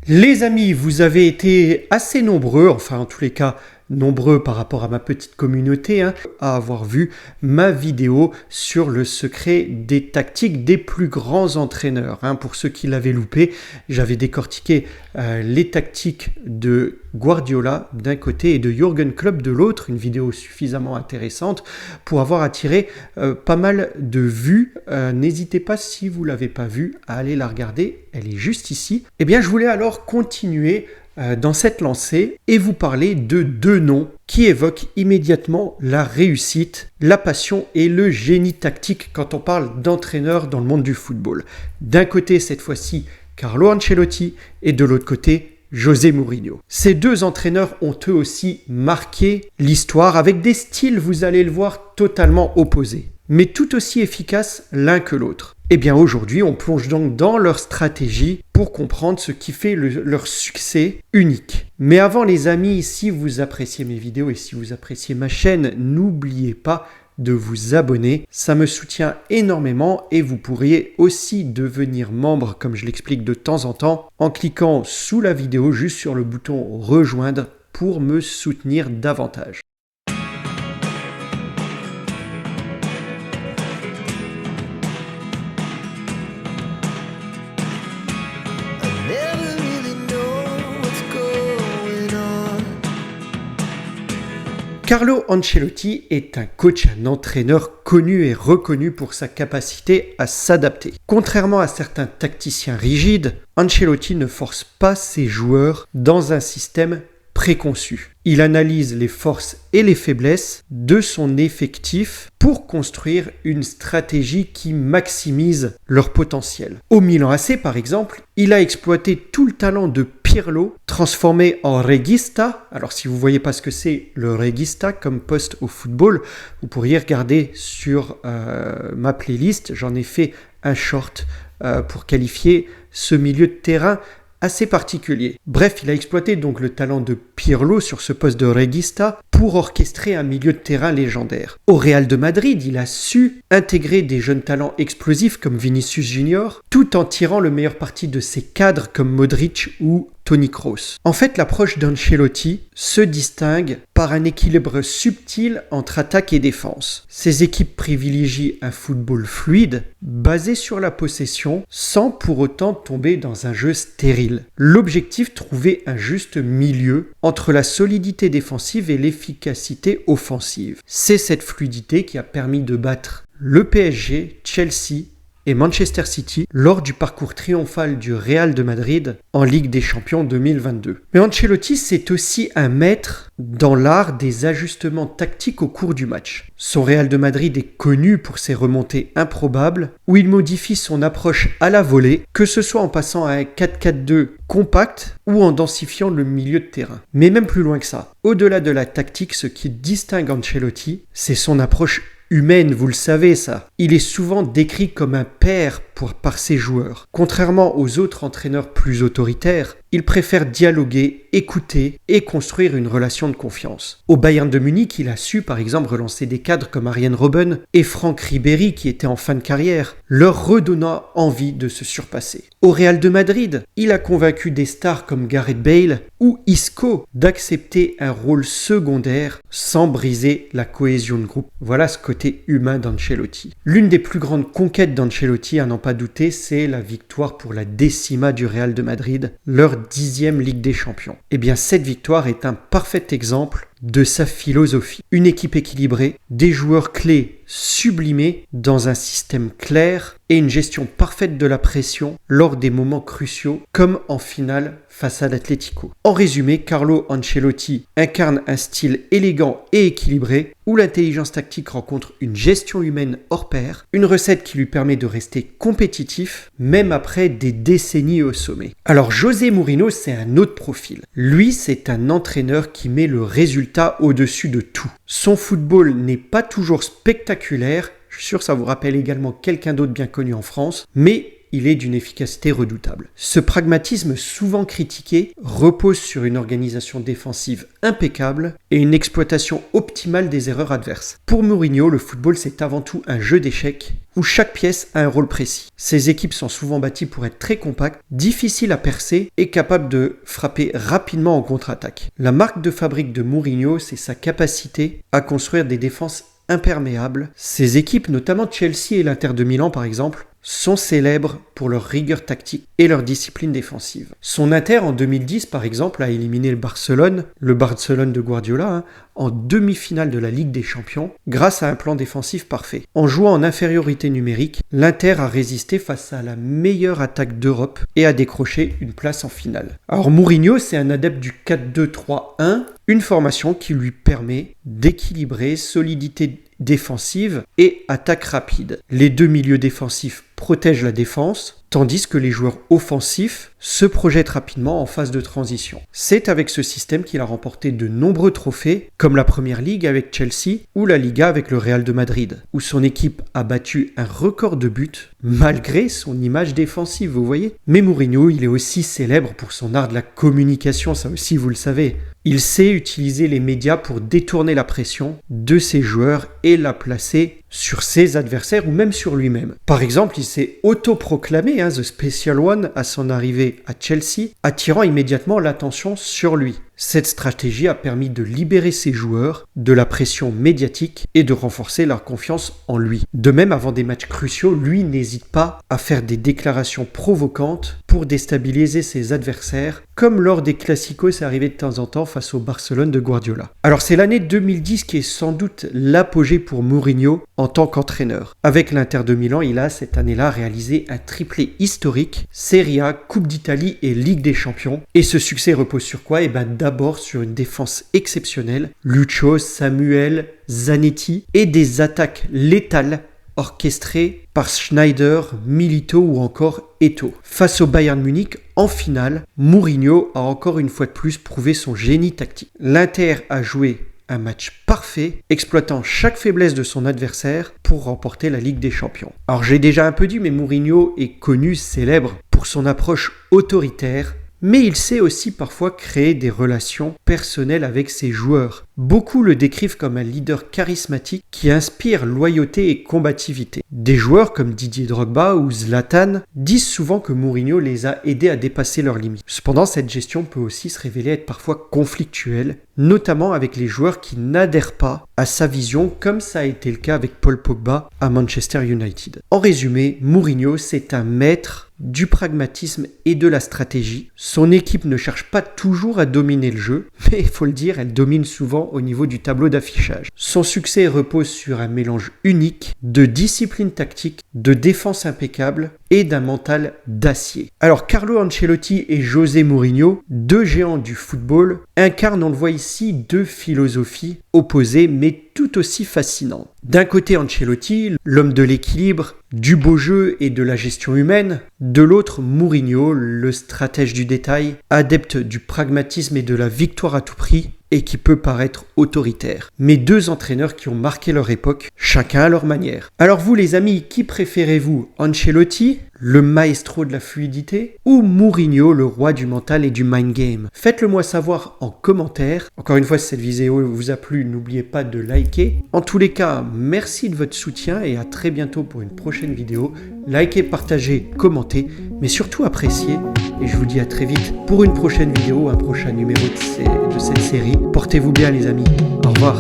Les amis, vous avez été assez nombreux, enfin en tous les cas nombreux par rapport à ma petite communauté, à avoir vu ma vidéo sur le secret des tactiques des plus grands entraîneurs. Pour ceux qui l'avaient loupé, j'avais décortiqué les tactiques de Guardiola d'un côté et de Jürgen Klopp de l'autre, une vidéo suffisamment intéressante pour avoir attiré pas mal de vues. N'hésitez pas, si vous ne l'avez pas vue, à aller la regarder, elle est juste ici. Eh bien, je voulais alors continuer dans cette lancée et vous parler de deux noms qui évoquent immédiatement la réussite, la passion et le génie tactique quand on parle d'entraîneurs dans le monde du football. D'un côté, cette fois-ci, Carlo Ancelotti et de l'autre côté, José Mourinho. Ces deux entraîneurs ont eux aussi marqué l'histoire avec des styles, vous allez le voir, totalement opposés, mais tout aussi efficaces l'un que l'autre. Eh bien aujourd'hui, on plonge donc dans leur stratégie pour comprendre ce qui fait leur succès unique. Mais avant les amis, si vous appréciez mes vidéos et si vous appréciez ma chaîne, n'oubliez pas de vous abonner, ça me soutient énormément et vous pourriez aussi devenir membre, comme je l'explique de temps en temps, en cliquant sous la vidéo juste sur le bouton rejoindre pour me soutenir davantage. Carlo Ancelotti est un coach, un entraîneur connu et reconnu pour sa capacité à s'adapter. Contrairement à certains tacticiens rigides, Ancelotti ne force pas ses joueurs dans un système préconçu. Il analyse les forces et les faiblesses de son effectif pour construire une stratégie qui maximise leur potentiel. Au Milan AC, par exemple, il a exploité tout le talent de Pirlo, transformé en regista. Alors si vous ne voyez pas ce que c'est le regista comme poste au football, vous pourriez regarder sur ma playlist. J'en ai fait un short pour qualifier ce milieu de terrain assez particulier. Bref, il a exploité donc le talent de Pirlo sur ce poste de regista pour orchestrer un milieu de terrain légendaire. Au Real de Madrid, il a su intégrer des jeunes talents explosifs comme Vinicius Junior, tout en tirant le meilleur parti de ses cadres comme Modric ou Toni Kroos. En fait, l'approche d'Ancelotti se distingue par un équilibre subtil entre attaque et défense. Ses équipes privilégient un football fluide, basé sur la possession, sans pour autant tomber dans un jeu stérile. L'objectif, trouver un juste milieu entre la solidité défensive et l'efficacité offensive. C'est cette fluidité qui a permis de battre le PSG, Chelsea et Manchester City lors du parcours triomphal du Real de Madrid en Ligue des Champions 2022. Mais Ancelotti, c'est aussi un maître dans l'art des ajustements tactiques au cours du match. Son Real de Madrid est connu pour ses remontées improbables où il modifie son approche à la volée, que ce soit en passant à un 4-4-2 compact ou en densifiant le milieu de terrain. Mais même plus loin que ça, au-delà de la tactique, ce qui distingue Ancelotti, c'est son approche humaine, vous le savez ça. Il est souvent décrit comme un père par ses joueurs. Contrairement aux autres entraîneurs plus autoritaires, il préfère dialoguer, écouter et construire une relation de confiance. Au Bayern de Munich, il a su par exemple relancer des cadres comme Arjen Robben et Franck Ribéry qui étaient en fin de carrière, leur redonnant envie de se surpasser. Au Real de Madrid, il a convaincu des stars comme Gareth Bale ou Isco d'accepter un rôle secondaire sans briser la cohésion de groupe. Voilà ce côté humain d'Ancelotti. L'une des plus grandes conquêtes d'Ancelotti, à n'en pas douter, c'est la victoire pour la décima du Real de Madrid, leur 10e Ligue des Champions. Eh bien, cette victoire est un parfait exemple de sa philosophie. Une équipe équilibrée, des joueurs clés sublimés dans un système clair et une gestion parfaite de la pression lors des moments cruciaux, comme en finale face à l'Atlético. En résumé, Carlo Ancelotti incarne un style élégant et équilibré où l'intelligence tactique rencontre une gestion humaine hors pair, une recette qui lui permet de rester compétitif même après des décennies au sommet. Alors José Mourinho, c'est un autre profil. Lui, c'est un entraîneur qui met le résultat au-dessus de tout. Son football n'est pas toujours spectaculaire, je suis sûr que ça vous rappelle également quelqu'un d'autre bien connu en France, mais il est d'une efficacité redoutable. Ce pragmatisme souvent critiqué repose sur une organisation défensive impeccable et une exploitation optimale des erreurs adverses. Pour Mourinho, le football c'est avant tout un jeu d'échecs où chaque pièce a un rôle précis. Ces équipes sont souvent bâties pour être très compactes, difficiles à percer et capables de frapper rapidement en contre-attaque. La marque de fabrique de Mourinho, c'est sa capacité à construire des défenses imperméables. Ces équipes, notamment Chelsea et l'Inter de Milan par exemple, sont célèbres pour leur rigueur tactique et leur discipline défensive. Son Inter en 2010 par exemple a éliminé le Barcelone de Guardiola, en demi-finale de la Ligue des Champions grâce à un plan défensif parfait. En jouant en infériorité numérique, l'Inter a résisté face à la meilleure attaque d'Europe et a décroché une place en finale. Alors Mourinho, c'est un adepte du 4-2-3-1, une formation qui lui permet d'équilibrer solidité défensive et attaque rapide. Les deux milieux défensifs protègent la défense, tandis que les joueurs offensifs se projettent rapidement en phase de transition. C'est avec ce système qu'il a remporté de nombreux trophées, comme la Première Ligue avec Chelsea ou la Liga avec le Real de Madrid, où son équipe a battu un record de buts malgré son image défensive, vous voyez. Mais Mourinho, il est aussi célèbre pour son art de la communication, ça aussi vous le savez. Il sait utiliser les médias pour détourner la pression de ses joueurs et la placer sur ses adversaires ou même sur lui-même. Par exemple, il s'est autoproclamé The Special One à son arrivée à Chelsea, attirant immédiatement l'attention sur lui. Cette stratégie a permis de libérer ses joueurs de la pression médiatique et de renforcer leur confiance en lui. De même, avant des matchs cruciaux, lui n'hésite pas à faire des déclarations provocantes pour déstabiliser ses adversaires, comme lors des Classicos, c'est arrivé de temps en temps face au Barcelone de Guardiola. Alors c'est l'année 2010 qui est sans doute l'apogée pour Mourinho en tant qu'entraîneur. Avec l'Inter de Milan, il a cette année-là réalisé un triplé historique, Serie A, Coupe d'Italie et Ligue des Champions. Et ce succès repose sur quoi ? D'abord sur une défense exceptionnelle, Lucho, Samuel, Zanetti, et des attaques létales orchestrées par Schneider, Milito ou encore Eto'o. Face au Bayern Munich, en finale, Mourinho a encore une fois de plus prouvé son génie tactique. L'Inter a joué un match parfait, exploitant chaque faiblesse de son adversaire pour remporter la Ligue des Champions. Alors j'ai déjà un peu dit, mais Mourinho est connu, célèbre pour son approche autoritaire, mais il sait aussi parfois créer des relations personnelles avec ses joueurs. Beaucoup le décrivent comme un leader charismatique qui inspire loyauté et combativité. Des joueurs comme Didier Drogba ou Zlatan disent souvent que Mourinho les a aidés à dépasser leurs limites. Cependant, cette gestion peut aussi se révéler être parfois conflictuelle, notamment avec les joueurs qui n'adhèrent pas à sa vision, comme ça a été le cas avec Paul Pogba à Manchester United. En résumé, Mourinho, c'est un maître du pragmatisme et de la stratégie. Son équipe ne cherche pas toujours à dominer le jeu, mais il faut le dire, elle domine souvent au niveau du tableau d'affichage. Son succès repose sur un mélange unique de discipline tactique, de défense impeccable et d'un mental d'acier. Alors Carlo Ancelotti et José Mourinho, deux géants du football, incarnent, on le voit ici, deux philosophies opposées mais tout aussi fascinantes. D'un côté Ancelotti, l'homme de l'équilibre, du beau jeu et de la gestion humaine. De l'autre, Mourinho, le stratège du détail, adepte du pragmatisme et de la victoire à tout prix, et qui peut paraître autoritaire. Mais deux entraîneurs qui ont marqué leur époque, chacun à leur manière. Alors vous les amis, qui préférez-vous ? Ancelotti, le maestro de la fluidité, ou Mourinho, le roi du mental et du mind game ? Faites-le moi savoir en commentaire. Encore une fois, si cette vidéo vous a plu, n'oubliez pas de liker. En tous les cas, merci de votre soutien et à très bientôt pour une prochaine vidéo. Likez, partagez, commentez, mais surtout appréciez. Et je vous dis à très vite pour une prochaine vidéo, un prochain numéro de cette série. Portez-vous bien les amis. Au revoir.